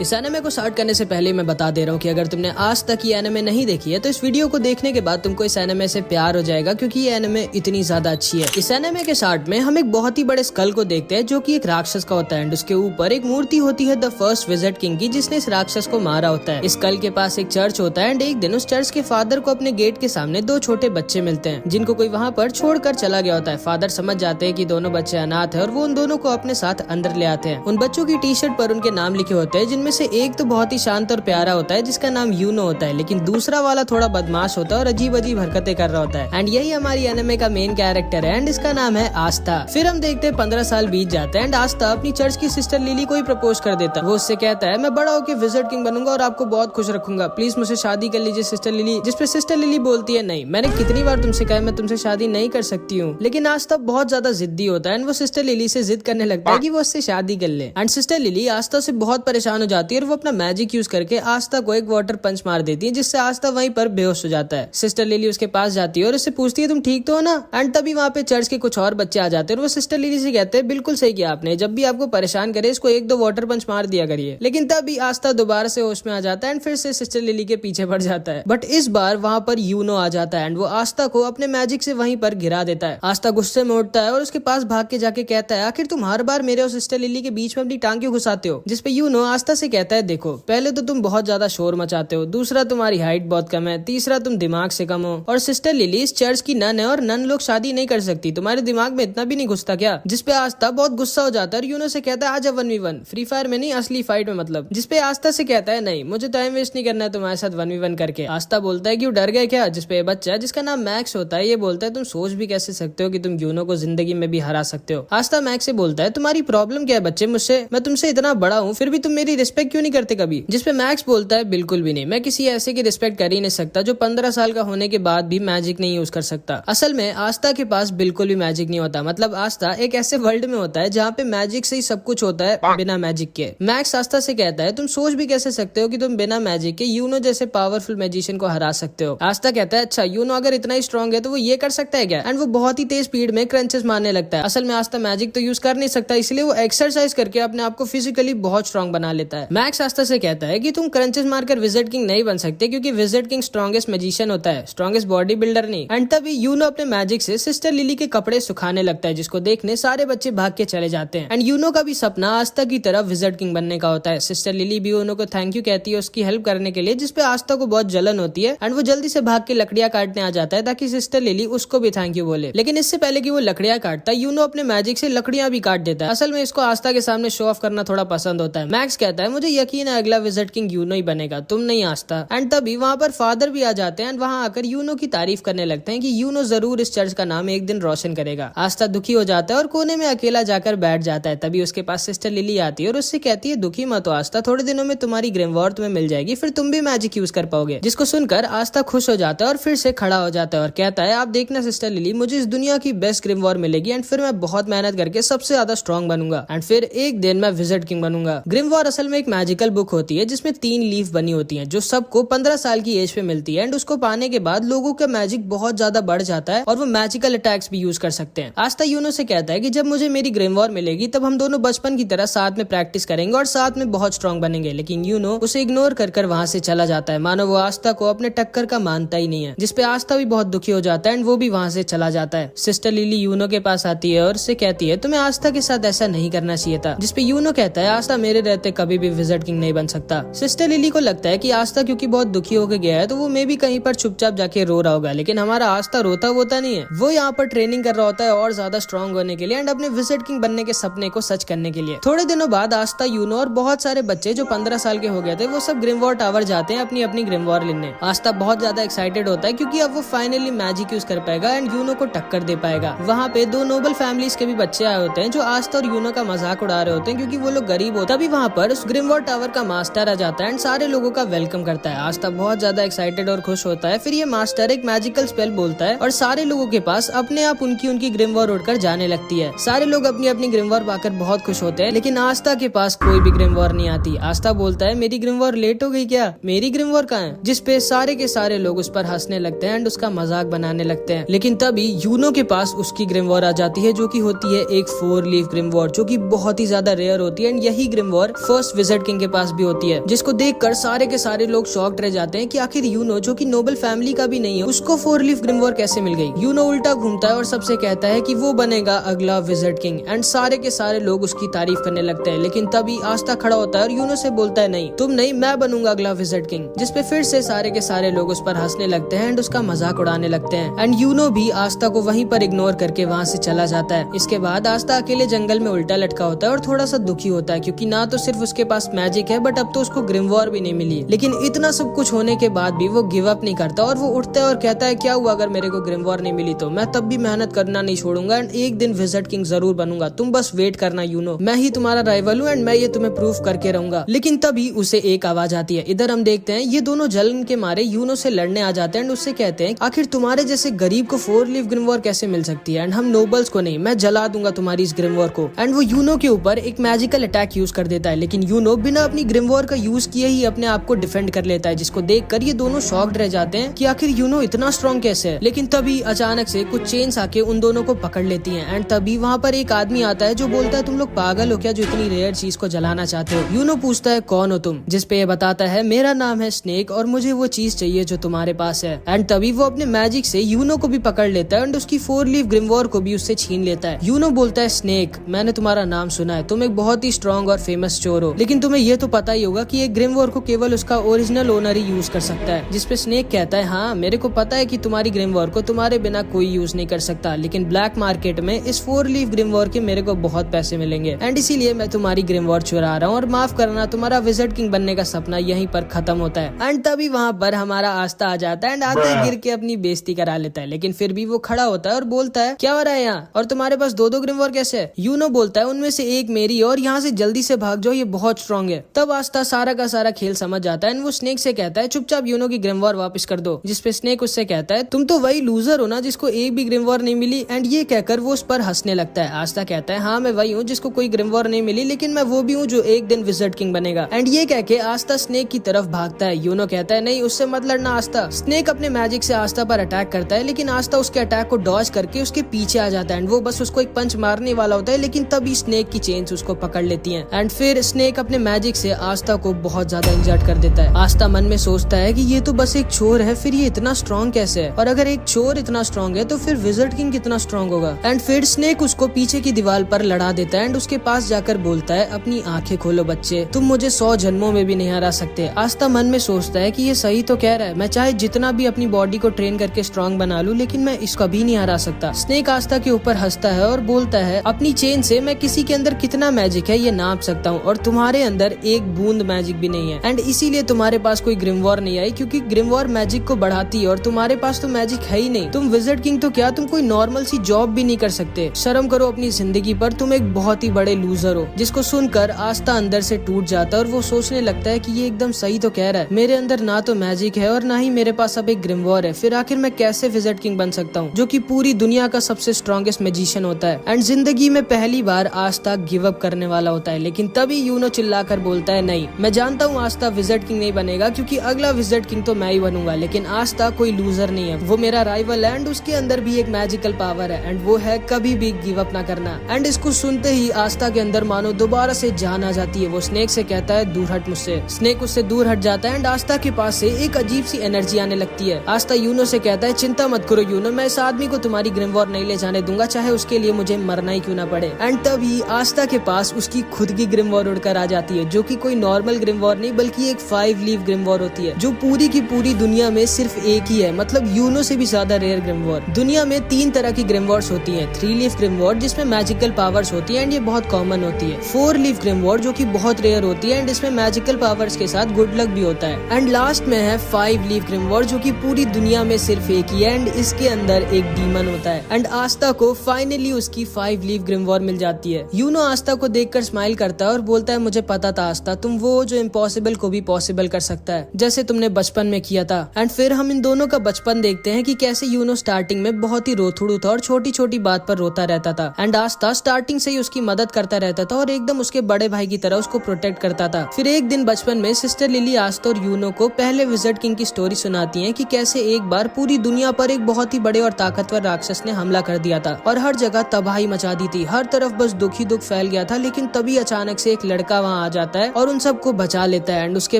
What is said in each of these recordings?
इस एनिमे को स्टार्ट करने से पहले मैं बता दे रहा हूँ कि अगर तुमने आज तक ये एनिमे नहीं देखी है तो इस वीडियो को देखने के बाद तुमको इस एनिमे से प्यार हो जाएगा, क्योंकि ये एनिमे इतनी ज्यादा अच्छी है। इस एनिमे के स्टार्ट में हम एक बहुत ही बड़े स्कल को देखते हैं जो कि एक राक्षस का होता है एंड उसके ऊपर एक मूर्ति होती है द फर्स्ट विजिट किंग की, जिसने इस राक्षस को मारा होता है। इस स्कल के पास एक चर्च होता है एंड एक दिन उस चर्च के फादर को अपने गेट के सामने दो छोटे बच्चे मिलते हैं जिनको कोई वहाँ पर छोड़कर चला गया होता है। फादर समझ जाते हैं कि दोनों बच्चे अनाथ है और वो उन दोनों को अपने साथ अंदर ले आते हैं। उन बच्चों की टी शर्ट पर उनके नाम लिखे होते हैं, जिनमें से एक तो बहुत ही शांत और प्यारा होता है जिसका नाम यूनो होता है, लेकिन दूसरा वाला थोड़ा बदमाश होता है और अजीब अजीब हरकतें कर रहा होता है। एंड यही हमारी एनिमे का मेन कैरेक्टर है एंड इसका नाम है आस्था। फिर हम देखते हैं 15 साल बीत जाते हैं एंड आस्था अपनी चर्च की सिस्टर लिली को ही प्रपोज कर देता है। वो उससे कहता है मैं बड़ा होकर विजिट किंग बनूंगा और आपको बहुत खुश रखूंगा, प्लीज मुझसे शादी कर लीजिए सिस्टर लिली। जिसपे सिस्टर लिली बोलती है नहीं, मैंने कितनी बार तुमसे कहा मैं तुमसे शादी नहीं कर सकती हूँ। लेकिन आस्था बहुत ज्यादा जिद्दी होता है एंड वो सिस्टर लिली से जिद करने लगता है कि वो उससे शादी कर ले। एंड सिस्टर लिली आस्था से बहुत परेशान हो जाती है और वो अपना मैजिक यूज करके आस्था को एक वाटर पंच मार देती है, जिससे आस्था वहीं पर बेहोश हो जाता है। सिस्टर लिली उसके पास जाती है और उससे पूछती है तुम ठीक तो हो ना। एंड तभी वहाँ पे चर्च के कुछ और बच्चे आ जाते हैं और वो सिस्टर लिली से कहते हैं बिल्कुल सही किया आपने, जब भी आपको परेशान करे इसको एक दो वाटर पंच मार दिया करिए। लेकिन तभी आस्था दोबारा से होश में आ जाता है एंड फिर से सिस्टर लिली के पीछे पड़ जाता है। बट इस बार वहाँ पर यूनो आ जाता है एंड वो आस्था को अपने मैजिक से वहीं पर गिरा देता है। आस्था गुस्से में उठता है और उसके पास भाग के जाके कहता है आखिर तुम हर बार मेरे और सिस्टर लिली के बीच में अपनी टांग क्यों घुसाते हो। जिसपे यूनो आस्था से कहता है देखो, पहले तो तुम बहुत ज्यादा शोर मचाते हो, दूसरा तुम्हारी हाइट बहुत कम है, तीसरा तुम दिमाग से कम हो, और सिस्टर लिली इस चर्च की नन है और नन लोग शादी नहीं कर सकती, तुम्हारे दिमाग में इतना भी नहीं घुसता क्या। जिसपे आस्था बहुत गुस्सा हो जाता है और यूनो से कहता है आजा 1v1, फ्री फायर में नहीं असली फाइट में मतलब। जिसपे आस्था से कहता है नहीं, मुझे टाइम वेस्ट नहीं करना है तुम्हारे साथ 1v1 करके। आस्था बोलता है कि वो डर गए क्या। जिसपे बच्चा जिसका नाम मैक्स होता है ये बोलता है तुम सोच भी कैसे सकते हो कि तुम यूनो को जिंदगी में भी हरा सकते हो। आस्था मैक्स से बोलता है तुम्हारी प्रॉब्लम क्या है बच्चे, मुझसे मैं तुमसे इतना बड़ा हूँ फिर भी तुम मेरी रिस्पेक्ट क्यों नहीं करते कभी। जिसपे मैक्स बोलता है बिल्कुल भी नहीं, मैं किसी ऐसे की रिस्पेक्ट कर ही नहीं सकता जो 15 साल का होने के बाद भी मैजिक नहीं यूज कर सकता। असल में आस्था के पास बिल्कुल भी मैजिक नहीं होता, मतलब आस्था एक ऐसे वर्ल्ड में होता है जहाँ पे मैजिक से ही सब कुछ होता है बिना मैजिक के। मैक्स आस्था से कहता है तुम सोच भी कैसे सकते हो कि तुम बिना मैजिक के यूनो जैसे पावरफुल मैजिशियन को हरा सकते हो। आस्था कहता है अच्छा यूनो अगर इतना ही स्ट्रॉन्ग है तो वो ये कर सकता है क्या। एंड वो बहुत ही तेज स्पीड में क्रंचेस मारने लगता है। असल में आस्था मैजिक तो यूज कर नहीं सकता, इसलिए वो एक्सरसाइज करके अपने आप को फिजिकली बहुत स्ट्रॉन्ग बना लेता है। मैक्स आस्था से कहता है कि तुम क्रंचेस मारकर विजिट किंग नहीं बन सकते, क्योंकि विजिट किंग स्ट्रॉन्गेस्ट मैजिशियन होता है, स्ट्रॉन्गेस्ट बॉडी बिल्डर नहीं। एंड तभी यूनो अपने मैजिक से सिस्टर लिली के कपड़े सुखाने लगता है, जिसको देखने सारे बच्चे भाग के चले जाते हैं। एंड यूनो का भी सपना आस्था की तरह विजिट किंग बनने का होता है। सिस्टर लिली भी यूनो को थैंक यू कहती है उसकी हेल्प करने के लिए, जिसपे आस्था को बहुत जलन होती है एंड वो जल्दी से भाग के लकड़ियां काटने आ जाता है ताकि सिस्टर लिली उसको भी थैंक यू बोले। लेकिन इससे पहले कि वो लकड़ियां काटता है यूनो अपने मैजिक से लकड़ियां भी काट देता है। असल में इसको आस्था के सामने शो ऑफ करना थोड़ा पसंद होता है। मैक्स कहता है मुझे यकीन है अगला विजिट किंग यूनो ही बनेगा, तुम नहीं आस्था। एंड तभी वहाँ पर फादर भी आ जाते हैं एंड वहाँ आकर यूनो की तारीफ करने लगते हैं कि यूनो जरूर इस चर्च का नाम एक दिन रोशन करेगा। आस्था दुखी हो जाता है और कोने में अकेला जाकर बैठ जाता है। तभी उसके पास सिस्टर लिली आती है और उससे कहती है दुखी मत हो आस्था, थोड़े दिनों में तुम्हारी ग्रिमवॉर तुम्हें मिल जाएगी, फिर तुम भी मैजिक यूज कर पाओगे। जिसको सुनकर आस्था खुश हो जाता है और फिर से खड़ा हो जाता है और कहता है आप देखना सिस्टर लिली, मुझे इस दुनिया की बेस्ट ग्रिमवॉर मिलेगी एंड फिर मैं बहुत मेहनत करके सबसे ज्यादा स्ट्रॉन्ग बनूंगा एंड फिर एक दिन मैं विजिट किंग बनूंगा। ग्रिमवॉर असल में एक मैजिकल बुक होती है जिसमें 3 लीफ बनी होती है जो सबको 15 साल की एज पे मिलती है एंड उसको पाने के बाद लोगों का मैजिक बहुत ज्यादा बढ़ जाता है और वो मैजिकल अटैक्स भी यूज कर सकते हैं। आस्था यूनो से कहता है कि जब मुझे मेरी ग्रिमवॉर मिलेगी तब हम दोनों बचपन की तरह साथ में प्रैक्टिस करेंगे और साथ में बहुत स्ट्रॉन्ग बनेंगे। लेकिन यूनो उसे इग्नोर कर वहाँ से चला जाता है, मानो वो आस्था को अपने टक्कर का मानता ही नहीं है। जिसपे आस्था भी बहुत दुखी हो जाता है एंड वो भी वहाँ से चला जाता है। सिस्टर लिली यूनो के पास आती है और उससे कहती है तुम्हें आस्था के साथ ऐसा नहीं करना चाहिए था। जिसपे यूनो कहता है आस्था मेरे रहते कभी भी विजिट किंग नहीं बन सकता। सिस्टर लिली को लगता है कि आस्था क्योंकि बहुत दुखी होकर गया है तो वो मे भी कहीं पर चुपचाप जाके रो रहा होगा, लेकिन हमारा आस्था रोता होता नहीं है, वो यहाँ पर ट्रेनिंग कर रहा होता है और ज्यादा स्ट्रॉन्ग होने के लिए एंड अपने विजिट किंग बनने के सपने को सच करने के लिए। थोड़े दिनों बाद आस्था यूनो और बहुत सारे बच्चे जो 15 साल के हो गए थे वो सब ग्रिमवॉर टावर जाते हैं अपनी अपनी ग्रिमवॉर लेने। आस्था बहुत ज्यादा एक्साइटेड होता है क्योंकि अब वो फाइनली मैजिक यूज कर पाएगा एंड यूनो को टक्कर दे पाएगा। वहाँ पे 2 नोबल फैमिलीज के भी बच्चे आए होते हैं जो आस्था और यूनो का मजाक उड़ा रहे होते हैं क्योंकि वो लोग गरीब होता। तभी वहाँ पर उस ग्रिमवॉर टावर का मास्टर आ जाता है एंड सारे लोगों का वेलकम करता है। आस्था बहुत ज्यादा एक्साइटेड और खुश होता है। फिर ये मास्टर एक मैजिकल स्पेल बोलता है और सारे लोगों के पास अपने आप उनकी ग्रिमवॉर उड़कर जाने लगती है। सारे लोग अपनी अपनी ग्रिमवॉर पाकर बहुत खुश होते हैं, लेकिन आस्था के पास कोई भी ग्रिमवॉर नहीं आती। आस्था बोलता है मेरी ग्रिमवॉर लेट हो गई क्या, मेरी ग्रिमवॉर कहाँ है। जिसपे सारे के सारे लोग उस पर हंसने लगते हैं एंड उसका मजाक बनाने लगते हैं। लेकिन तभी यूनो के पास उसकी ग्रिमवॉर आ जाती है जो कि होती है एक 4 लीफ ग्रिमवॉर जो कि बहुत ही ज्यादा रेयर होती है एंड यही ग्रिमवॉर फर्स्ट विज़र्ड किंग के पास भी होती है, जिसको देखकर सारे के सारे लोग शॉक्ड रह जाते हैं कि आखिर यूनो जो कि नोबल फैमिली का भी नहीं है उसको 4 लीफ ग्रिमवॉर कैसे मिल गई। यूनो उल्टा घूमता है और सबसे कहता है कि वो बनेगा अगला विज़र्ड किंग एंड सारे के सारे लोग उसकी तारीफ करने लगते हैं। लेकिन तभी आस्था खड़ा होता है और यूनो से बोलता है नहीं तुम नहीं, मैं बनूंगा अगला विज़र्ड किंग, जिसपे फिर से सारे के सारे लोग उस पर हंसने लगते हैं एंड उसका मजाक उड़ाने लगते हैं एंड यूनो भी आस्था को वहीं पर इग्नोर करके वहाँ से चला जाता है। इसके बाद आस्था अकेले जंगल में उल्टा लटका होता है और थोड़ा सा दुखी होता है क्योंकि ना तो सिर्फ उसके पास मैजिक है बट अब तो उसको ग्रिमवॉर भी नहीं मिली। लेकिन इतना सब कुछ होने के बाद भी वो गिव अप नहीं करता और वो उठता है और कहता है क्या हुआ अगर मेरे को ग्रिमवॉर नहीं मिली तो मैं तब भी मेहनत करना नहीं छोड़ूंगा एंड एक दिन विज़र्ड किंग जरूर बनूंगा, तुम बस वेट करना यूनो, मैं ही तुम्हारा राइवल हूँ एंड मैं ये तुम्हें प्रूफ करके रहूंगा। लेकिन तभी उसे एक आवाज आती है। इधर हम देखते हैं ये दोनों जलन के मारे यूनो से लड़ने आ जाते हैं एंड उससे कहते हैं आखिर तुम्हारे जैसे गरीब को 4 लीफ ग्रिमवॉर कैसे मिल सकती है एंड हम नोबल्स को नहीं, मैं जला दूंगा तुम्हारी इस ग्रिमवॉर को। एंड वो यूनो के ऊपर एक मैजिकल अटैक यूज कर देता है, लेकिन यूनो बिना अपनी ग्रिमवॉर का यूज किए ही अपने आप को डिफेंड कर लेता है, जिसको देखकर ये दोनों शॉक्ड रह जाते हैं कि आखिर यूनो इतना स्ट्रॉन्ग कैसे है। लेकिन तभी अचानक से कुछ चेन्स आके उन दोनों को पकड़ लेती हैं एंड तभी वहाँ पर एक आदमी आता है जो बोलता है तुम लोग पागल हो क्या जो इतनी रेयर चीज को जलाना चाहते हो। यूनो पूछता है कौन हो तुम, जिसपे ये बताता है मेरा नाम है स्नेक और मुझे वो चीज चाहिए जो तुम्हारे पास है। एंड तभी वो अपने मैजिक से यूनो को भी पकड़ लेता है एंड उसकी 4 लीफ ग्रिमवॉर को भी उससे छीन लेता है। यूनो बोलता है स्नेक मैंने तुम्हारा नाम सुना है, तुम एक बहुत ही स्ट्रॉन्ग और फेमस चोर हो, लेकिन तुम्हें ये तो पता ही होगा कि एक ग्रिमवॉर को केवल उसका ओरिजिनल ओनर ही यूज कर सकता है। जिसपे स्नेक कहता है हाँ मेरे को पता है कि तुम्हारी ग्रिमवॉर को तुम्हारे बिना कोई यूज नहीं कर सकता, लेकिन ब्लैक मार्केट में इस 4 लीफ ग्रिमवॉर के मेरे को बहुत पैसे मिलेंगे एंड इसीलिए मैं तुम्हारी ग्रिमवॉर चुरा रहा हूँ और माफ करना तुम्हारा विज़र्ड किंग बनने का सपना यहीं पर खत्म होता है। एंड तभी वहाँ पर हमारा आस्था आ जाता है एंड आते गिर के अपनी बेइज्जती करा लेता है, लेकिन फिर भी वो खड़ा होता है और बोलता है क्या हो रहा है यहाँ और तुम्हारे पास 2-2 ग्रिमवॉर कैसे है। यूनो बोलता है उनमें से एक मेरी और यहाँ से जल्दी से भाग जाओ, ये बहुत स्ट्रॉन्ग है। तब आस्था सारा का सारा खेल समझ जाता है एंड वो स्नेक से कहता है चुपचाप यूनो की ग्रिमवॉर वापस कर दो, जिसपे स्नेक उससे कहता है तुम तो वही लूजर हो ना जिसको एक भी ग्रिमवॉर नहीं मिली। एंड ये कहकर वो उस पर हंसने लगता है। आस्था कहता है हाँ मैं वही हूँ जिसको कोई ग्रिमवॉर नहीं मिली, लेकिन मैं वो भी हूँ जो एक दिन विज़र्ड किंग बनेगा। एंड ये कह के आस्था स्नेक की तरफ भागता है। यूनो कहता है नहीं उससे मत लड़ना आस्था। स्नेक अपने मैजिक से आस्था पर अटैक करता है, लेकिन आस्था उसके अटैक को डॉज करके उसके पीछे आ जाता है एंड वो बस उसको एक पंच मारने वाला होता है, लेकिन तभी स्नेक की चेन्स उसको पकड़ लेती हैं एंड फिर स्नेक अपने मैजिक से आस्था को बहुत ज्यादा इंजर्ड कर देता है। आस्था मन में सोचता है कि ये तो बस एक चोर है, फिर ये इतना स्ट्रॉन्ग कैसे है, और अगर एक चोर इतना स्ट्रॉन्ग है तो फिर विज़र्ड किंग कितना स्ट्रॉन्ग होगा। एंड फिर स्नेक उसको पीछे की दीवार पर लड़ा देता है एंड उसके पास जाकर बोलता है अपनी आंखें खोलो बच्चे, तुम मुझे 100 जन्मों में भी नहीं हरा सकते। आस्था मन में सोचता है कि ये सही तो कह रहा है, मैं चाहे जितना भी अपनी बॉडी को ट्रेन करके स्ट्रॉन्ग बना लूं, लेकिन मैं इसको भी नहीं हरा सकता। स्नेक आस्था के ऊपर हंसता है और बोलता है अपनी चेन से मैं किसी के अंदर कितना मैजिक है ये नाप सकता हूँ, और तुम्हारे अंदर एक बूंद मैजिक भी नहीं है एंड इसीलिए तुम्हारे पास कोई ग्रिमवॉर नहीं आई, क्योंकि ग्रिमवॉर मैजिक को बढ़ाती है और तुम्हारे पास तो मैजिक है ही नहीं। तुम विज़र्ड किंग तो क्या, तुम कोई नॉर्मल सी जॉब भी नहीं कर सकते। शर्म करो अपनी जिंदगी पर, तुम एक बहुत ही बड़े लूजर हो। जिसको सुनकर आस्था अंदर से टूट जाता है और वो सोचने लगता है कि ये एकदम सही तो कह रहा है, मेरे अंदर ना तो मैजिक है और ना ही मेरे पास अब एक ग्रिमवॉर है, फिर आखिर मैं कैसे विज़र्ड किंग बन सकता हूँ जो कि पूरी दुनिया का सबसे स्ट्रॉन्गेस्ट मैजिशियन होता है। एंड जिंदगी में पहली बार आस्था गिव अप करने वाला होता है, लेकिन तभी यूनो चिल्लाकर बोलता है नहीं, मैं जानता हूँ आस्था विज़र्ड किंग नहीं बनेगा, क्योंकि अगला विज़र्ड किंग तो मैं ही बनूंगा, लेकिन आस्था कोई लूजर नहीं है, वो मेरा राइवल है एंड उसके अंदर भी एक मैजिकल पावर है एंड वो है कभी भी गिव अप ना करना। एंड इसको सुनते ही आस्था के अंदर मानो दोबारा से जान आ जाती है। वो स्नेक से कहता है दूर हट मुझसे। स्नेक उससे दूर हट जाता है एंड आस्था के पास से एक अजीब सी एनर्जी आने लगती है। आस्था यूनो से कहता है चिंता मत करो यूनो, मैं इस आदमी को तुम्हारी ग्रिमवॉर नहीं ले जाने दूंगा, चाहे उसके लिए मुझे मरना ही क्यों ना पड़े। एंड तभी आस्था के पास उसकी खुद की ग्रिमवॉर उड़कर आ जाती है, जो कि कोई नॉर्मल ग्रिमवॉर नहीं बल्कि एक 5 लीफ ग्रिमवॉर होती है, जो पूरी की पूरी दुनिया में सिर्फ एक ही है, मतलब यूनो से भी ज्यादा रेयर ग्रिमवॉर। दुनिया में 3 तरह की ग्रिमवॉर्स होती हैं। 3 लीफ ग्रिमवॉर जिसमें मैजिकल पावर्स होती है एंड ये बहुत कॉमन होती है। 4 लीफ ग्रिमवॉर जो कि बहुत रेयर होती है एंड इसमें मैजिकल पावर्स के साथ गुड लक भी होता है। एंड लास्ट में है 5 लीफ ग्रिमवॉर जो कि पूरी दुनिया में सिर्फ एक ही है एंड इसके अंदर एक डीमन होता है। एंड आस्था को फाइनली उसकी 5 लीफ ग्रिमवॉर मिल जाती है। यूनो आस्था को देखकर स्माइल करता है और बोलता है मुझे पता था आस्था, तुम वो जो इम्पॉसिबल को भी पॉसिबल कर सकता है, जैसे तुमने बचपन में किया था। एंड फिर हम इन दोनों का बचपन देखते हैं कि कैसे यूनो स्टार्टिंग में बहुत ही रोथुड़ू था और छोटी छोटी बात पर रोता रहता था एंड आस्था स्टार्टिंग से ही उसकी मदद करता रहता था और एकदम उसके बड़े भाई की तरह उसको प्रोटेक्ट करता था। फिर एक दिन बचपन में सिस्टर लिली आस्था और यूनो को पहले विज़र्ड किंग की स्टोरी सुनाती है कि कैसे एक बार पूरी दुनिया पर एक बहुत ही बड़े और ताकतवर राक्षस ने हमला कर दिया था और हर जगह तबाही मचा दी थी। हर तरफ बस दुख ही दुख फैल गया था, लेकिन तभी अचानक से एक लड़का वहाँ वहाँ आ जाता है और उन सबको बचा लेता है। एंड उसके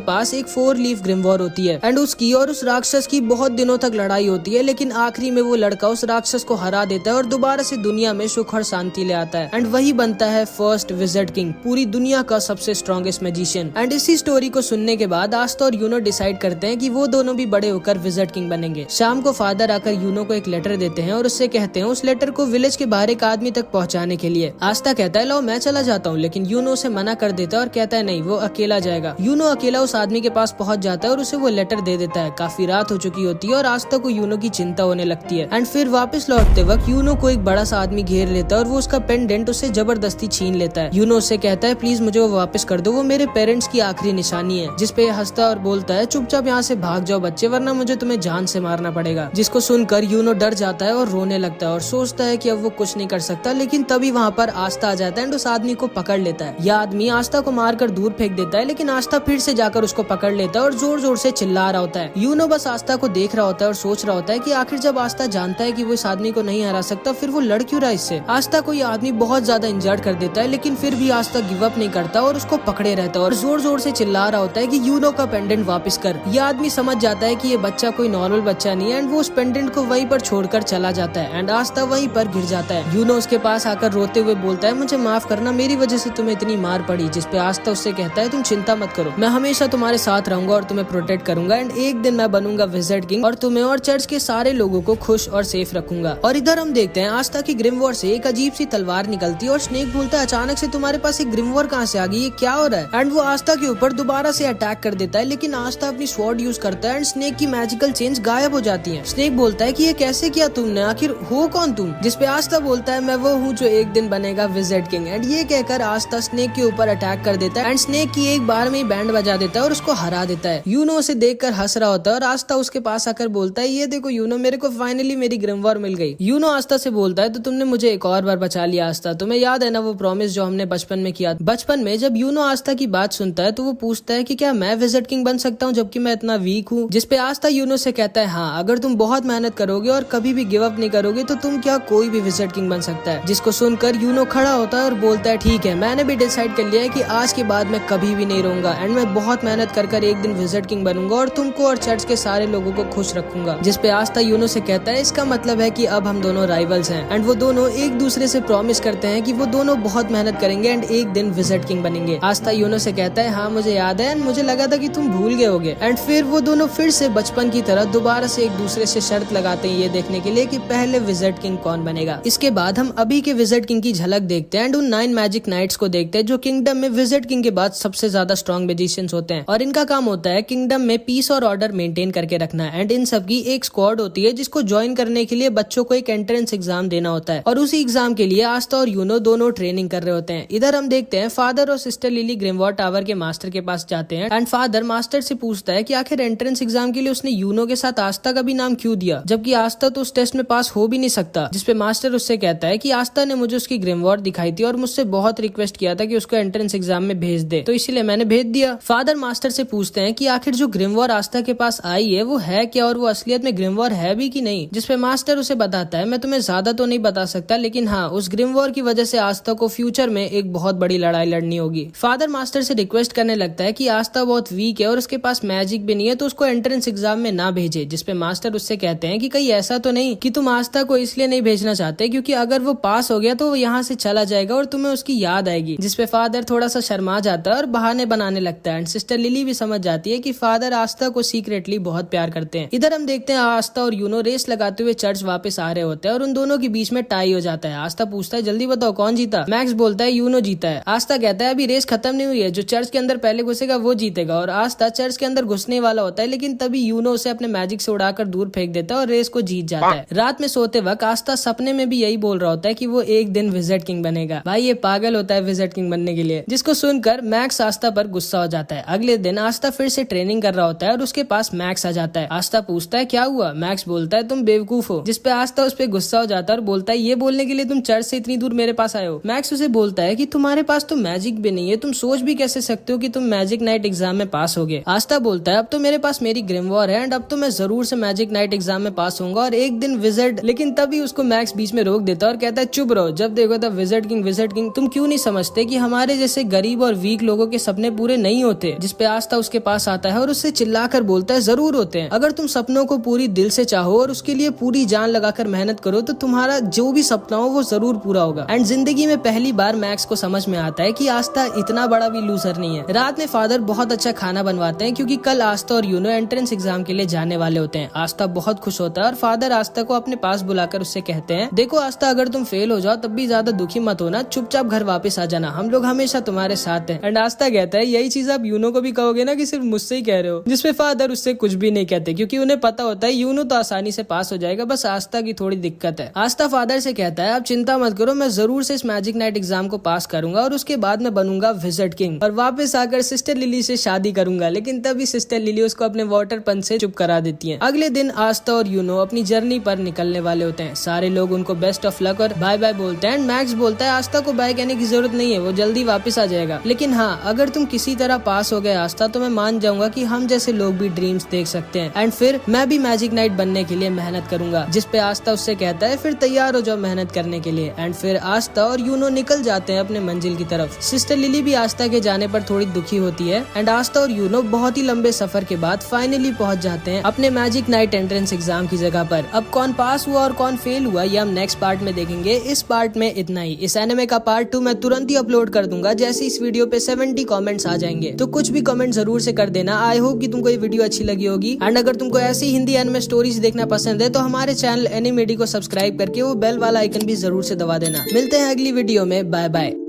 पास एक 4 लीफ ग्रिमवॉर होती है एंड उसकी और उस राक्षस की बहुत दिनों तक लड़ाई होती है, लेकिन आखिरी में वो लड़का उस राक्षस को हरा देता है और दोबारा से दुनिया में सुख और शांति ले आता है। एंड वही बनता है फर्स्ट विज़ार्ड किंग, पूरी दुनिया का सबसे स्ट्रॉन्गेस्ट मैजिशियन। एंड इसी स्टोरी को सुनने के बाद आस्था और यूनो डिसाइड करते हैं कि वो दोनों भी बड़े होकर विज़ार्ड किंग बनेंगे। शाम को फादर आकर यूनो को एक लेटर देते हैं और उससे कहते हैं उस लेटर को विलेज के बाहर एक आदमी तक पहुँचाने के लिए। आस्था कहता है लो मैं चला जाता हूँ, लेकिन यूनो उसे मना कर देता है और कहता है नहीं, वो अकेला जाएगा। यूनो अकेला उस आदमी के पास पहुँच जाता है और उसे वो लेटर दे देता है। काफी रात हो चुकी होती है और आस्था को यूनो की चिंता होने लगती है। एंड फिर वापस लौटते वक्त यूनो को एक बड़ा सा आदमी घेर लेता है और वो उसका पेंडेंट उससे जबरदस्ती छीन लेता है। यूनो उससे कहता है प्लीज मुझे वो वापस कर दो, वो मेरे पेरेंट्स की आखिरी निशानी है। जिसपे हंसता और बोलता है चुपचाप यहाँ से भाग जाओ बच्चे, वरना मुझे तुम्हें जान से मारना पड़ेगा। जिसको सुनकर यूनो डर जाता है और रोने लगता है और सोचता है कि अब वो कुछ नहीं कर सकता, लेकिन तभी वहाँ पर आस्था आ जाता है एंड उस आदमी को पकड़ लेता है। यह आदमी आस्था को मारकर दूर फेंक देता है, लेकिन आस्था फिर से जाकर उसको पकड़ लेता है और जोर जोर से चिल्ला रहा होता है। यूनो बस आस्था को देख रहा होता है और सोच रहा होता है कि आखिर जब आस्था जानता है कि वो इस आदमी को नहीं हरा सकता, फिर वो लड़ क्यों रहा इससे। आस्था को ये आदमी बहुत ज्यादा इंजर्ड कर देता है, लेकिन फिर भी आस्था गिव अप नहीं करता और उसको पकड़े रहता है और जोर जोर से चिल्ला रहा होता है कि यूनो का पेंडेंट वापस कर। ये आदमी समझ जाता है कि ये बच्चा कोई नॉर्मल बच्चा नहीं है एंड वो उस पेंडेंट को वहीं पर छोड़कर चला जाता है एंड आस्था वहीं पर गिर जाता है। यूनो उसके पास आकर रोते हुए बोलता है मुझे माफ करना, मेरी वजह से तुम्हें इतनी मार पड़ी। जिसपे आस्था उससे कहता है तुम चिंता मत करो, मैं हमेशा तुम्हारे साथ रहूंगा और तुम्हें प्रोटेक्ट करूंगा एंड एक दिन मैं बनूंगा विज़ार्ड किंग और तुम्हें और चर्च के सारे लोगों को खुश और सेफ रखूंगा। और इधर हम देखते हैं आस्था की ग्रिमवॉर से एक अजीब सी तलवार निकलती है और स्नेक बोलता है अचानक से तुम्हारे पास एक ग्रिमवॉर कहाँ से आ गई, ये क्या हो रहा है। एंड वो आस्था के ऊपर दोबारा से अटैक कर देता है, लेकिन आस्था अपनी स्वॉर्ड यूज करता है एंड स्नेक की मैजिकल चेंज गायब हो जाती है। स्नेक बोलता है कि ये कैसे किया तुमने, आखिर हो कौन तुम। जिसपे आस्था बोलता है मैं वो हूँ जो एक दिन बनेगा विज़ार्ड किंग। एंड ये कहकर आस्था स्नेक के ऊपर अटैक कर देता है एंड स्नेक की एक बार में ही बैंड बजा देता है और उसको हरा देता है। यूनो उसे देखकर हंस रहा होता है और आस्था उसके पास आकर बोलता है ये देखो यूनो, मेरे को फाइनली मेरी ग्रिमवॉर मिल गई। यूनो आस्था से बोलता है तो तुमने मुझे एक और बार बचा लिया आस्था, तुम्हें याद है ना वो प्रॉमिस जो हमने बचपन में किया। बचपन में जब यूनो आस्था की बात सुनता है तो वो पूछता है कि क्या मैं विज़ार्ड किंग बन सकता हूँ जबकि मैं इतना वीक हूँ। जिसपे आस्था यूनो से कहता है हाँ, अगर तुम बहुत मेहनत करोगे और कभी भी गिव अप नहीं करोगे तो तुम क्या कोई भी विज़ार्ड किंग बन सकता है। जिसको सुनकर यूनो खड़ा होता है और बोलता है ठीक है, मैंने भी डिसाइड कर लिया है कि आज के बाद मैं कभी भी नहीं रहूंगा एंड मैं बहुत मेहनत कर एक दिन विज़ार्ड किंग बनूंगा और तुमको और चर्च के सारे लोगों को खुश रखूंगा। जिसपे आस्था यूनो से कहता है इसका मतलब है कि अब हम दोनों राइवल्स हैं। एंड वो दोनों एक दूसरे से प्रॉमिस करते हैं कि वो दोनों बहुत मेहनत करेंगे एंड एक दिन विज़ार्ड किंग बनेंगे। आस्था यूनो से कहता है हाँ मुझे याद है एंड मुझे लगा था कि तुम भूल गए होगे। एंड फिर वो दोनों फिर से बचपन की तरह दोबारा से एक दूसरे से शर्त लगाते हैं ये देखने के लिए कि पहले विज़ार्ड किंग कौन बनेगा। इसके बाद हम अभी के विज़ार्ड किंग की झलक देखते हैं एंड उन 9 मैजिक नाइट्स को देखते हैं जो किंगडम में विज़ार्ड किंग के बाद सबसे ज्यादा स्ट्रॉन्ग मैजिशियंस होते हैं और इनका काम होता है किंगडम में पीस और ऑर्डर मेंटेन करके रखना। एंड इन सबकी एक स्क्वाड होती है जिसको ज्वाइन करने के लिए बच्चों को एक एंट्रेंस एग्जाम देना होता है और उसी एग्जाम के लिए आस्था और यूनो दोनों ट्रेनिंग कर रहे होते हैं। इधर हम देखते हैं फादर और सिस्टर लिली ग्रिमवॉर टावर के मास्टर के पास जाते हैं एंड फादर मास्टर से पूछता है कि आखिर एंट्रेंस एग्जाम के लिए उसने यूनो के साथ आस्था का भी नाम क्यों दिया, जबकि आस्था तो उस टेस्ट में पास हो भी नहीं सकता। जिसपे मास्टर उससे कहता है कि आस्था ने मुझे उसकी ग्रिमवॉर दिखाई थी और मुझसे बहुत रिक्वेस्ट किया था कि उसको एंट्रेंस एग्जाम में भेज दे, तो इसलिए मैंने भेज दिया। फादर मास्टर से पूछते हैं कि आखिर जो ग्रिमवॉर आस्था के पास आई है वो है क्या और वो असलियत में ग्रिमवॉर है भी कि नहीं। जिसपे मास्टर उसे बताता है मैं तुम्हें ज्यादा तो नहीं बता सकता, लेकिन हाँ उस ग्रिमवॉर की वजह से आस्था को फ्यूचर में एक बहुत बड़ी लड़ाई लड़नी होगी। फादर मास्टर से रिक्वेस्ट करने लगता है कि आस्था बहुत वीक है और उसके पास मैजिक भी नहीं है तो उसको एंट्रेंस एग्जाम में ना भेजे। जिसपे मास्टर उससे कहते हैं कि कहीं ऐसा तो नहीं कि तुम आस्था को इसलिए नहीं भेजना चाहते क्योंकि अगर वो पास हो गया तो वो यहाँ से चला जाएगा और तुम्हें उसकी याद आएगी। जिसपे फादर थोड़ा सा शर्मा जाता है और बहाने बनाने लगता है एंड सिस्टर लिली भी समझ जाती है कि फादर आस्था को सीक्रेटली बहुत प्यार करते हैं। इधर हम देखते हैं आस्था और यूनो रेस लगाते हुए चर्च वापस आ रहे होते हैं और उन दोनों के बीच में टाई हो जाता है। आस्था पूछता है जल्दी बताओ कौन जीता। मैक्स बोलता है यूनो जीता है। आस्था कहता है अभी रेस खत्म नहीं हुई है, जो चर्च के अंदर पहले घुसेगा वो जीतेगा। और आस्था चर्च के अंदर घुसने वाला होता है, लेकिन तभी यूनो उसे अपने मैजिक से उड़ाकर दूर फेंक देता है और रेस को जीत जाता है। रात में सोते वक्त आस्था सपने में भी यही बोल रहा होता है कि वो एक दिन विज़ार्ड किंग बनेगा। भाई ये पागल होता है विज़ार्ड किंग बनने के लिए। जिसको सुनकर मैक्स आस्था पर गुस्सा हो जाता है। अगले दिन आस्था फिर से ट्रेनिंग कर रहा होता है और उसके पास मैक्स आ जाता है। आस्था पूछता है क्या हुआ। मैक्स बोलता है तुम बेवकूफ हो। जिसपे आस्था उस पर गुस्सा हो जाता है और बोलता है ये बोलने के लिए तुम चर्च से इतनी दूर मेरे पास आए हो। मैक्स उसे बोलता है कि तुम्हारे पास तो मैजिक भी नहीं है, तुम सोच भी कैसे सकते हो कि तुम मैजिक नाइट एग्जाम में पास होगे। आस्था बोलता है अब तो मेरे पास मेरी ग्रिमवॉर है एंड अब तो मैं जरूर से मैजिक नाइट एग्जाम में पास होऊंगा और एक दिन विज़ार्ड। लेकिन तभी उसको मैक्स बीच में रोक देता है और कहता है चुप रहो, जब देखो तब विज़ार्ड किंग तुम क्यों नहीं समझते कि हमारे जैसे गरीब गरीब और वीक लोगों के सपने पूरे नहीं होते, जिसपे आस्था उसके पास आता है और उससे चिल्लाकर बोलता है जरूर होते हैं। अगर तुम सपनों को पूरी दिल से चाहो और उसके लिए पूरी जान लगाकर मेहनत करो तो तुम्हारा जो भी सपना हो वो जरूर पूरा होगा। एंड जिंदगी में पहली बार मैक्स को समझ में आता है कि आस्था इतना बड़ा भी लूजर नहीं है। रात में फादर बहुत अच्छा खाना बनवाते हैं क्योंकि कल आस्था और यूनो एंट्रेंस एग्जाम के लिए जाने वाले होते हैं। आस्था बहुत खुश होता है और फादर आस्था को अपने पास बुलाकर उससे कहते हैं, देखो आस्था, अगर तुम फेल हो जाओ तब भी ज्यादा दुखी मत होना, चुपचाप घर वापस आ जाना, हम लोग हमेशा तुम्हारे साथ हैं। एंड आस्था कहता है, यही चीज आप यूनो को भी कहोगे ना कि सिर्फ मुझसे ही कह रहे हो? जिसपे फादर उससे कुछ भी नहीं कहते क्योंकि उन्हें पता होता है यूनो तो आसानी से पास हो जाएगा, बस आस्था की थोड़ी दिक्कत है। आस्था फादर से कहता है, आप चिंता मत करो, मैं जरूर से इस मैजिक नाइट एग्जाम को पास करूंगा और उसके बाद मैं बनूंगा विज़र्ड किंग और वापस आकर सिस्टर लिली से शादी करूंगा। लेकिन तभी सिस्टर लिली उसको अपने वाटर पंच से चुप करा देती है। अगले दिन आस्था और यूनो अपनी जर्नी पर निकलने वाले होते हैं। सारे लोग उनको बेस्ट ऑफ लक और बाय बाय बोलते हैं। मैक्स बोलता है, आस्था को बाय कहने की जरूरत नहीं है, वो जल्दी वापस आ जाएगा। लेकिन हाँ, अगर तुम किसी तरह पास हो गए आस्था तो मैं मान जाऊंगा कि हम जैसे लोग भी ड्रीम्स देख सकते हैं एंड फिर मैं भी मैजिक नाइट बनने के लिए मेहनत करूंगा। जिसपे आस्था उससे कहता है, फिर तैयार हो जाओ मेहनत करने के लिए। एंड फिर आस्था और यूनो निकल जाते हैं अपने मंजिल की तरफ। सिस्टर लिली भी आस्था के जाने पर थोड़ी दुखी होती है एंड आस्था और यूनो बहुत ही लंबे सफर के बाद फाइनली पहुंच जाते हैं अपने मैजिक नाइट एंट्रेंस एग्जाम की जगह पर। अब कौन पास हुआ और कौन फेल हुआ ये हम नेक्स्ट पार्ट में देखेंगे। इस पार्ट में इतना ही। इस एनिमे का पार्ट 2 मैं तुरंत ही अपलोड कर दूंगा जैसे इस वीडियो पे 70 कमेंट्स आ जाएंगे, तो कुछ भी कमेंट जरूर से कर देना। आई होप कि तुमको ये वीडियो अच्छी लगी होगी। एंड अगर तुमको ऐसी हिंदी एनिमे स्टोरीज देखना पसंद है तो हमारे चैनल एनिमेडी को सब्सक्राइब करके वो बेल वाला आइकन भी जरूर से दबा देना। मिलते हैं अगली वीडियो में, बाय बाय।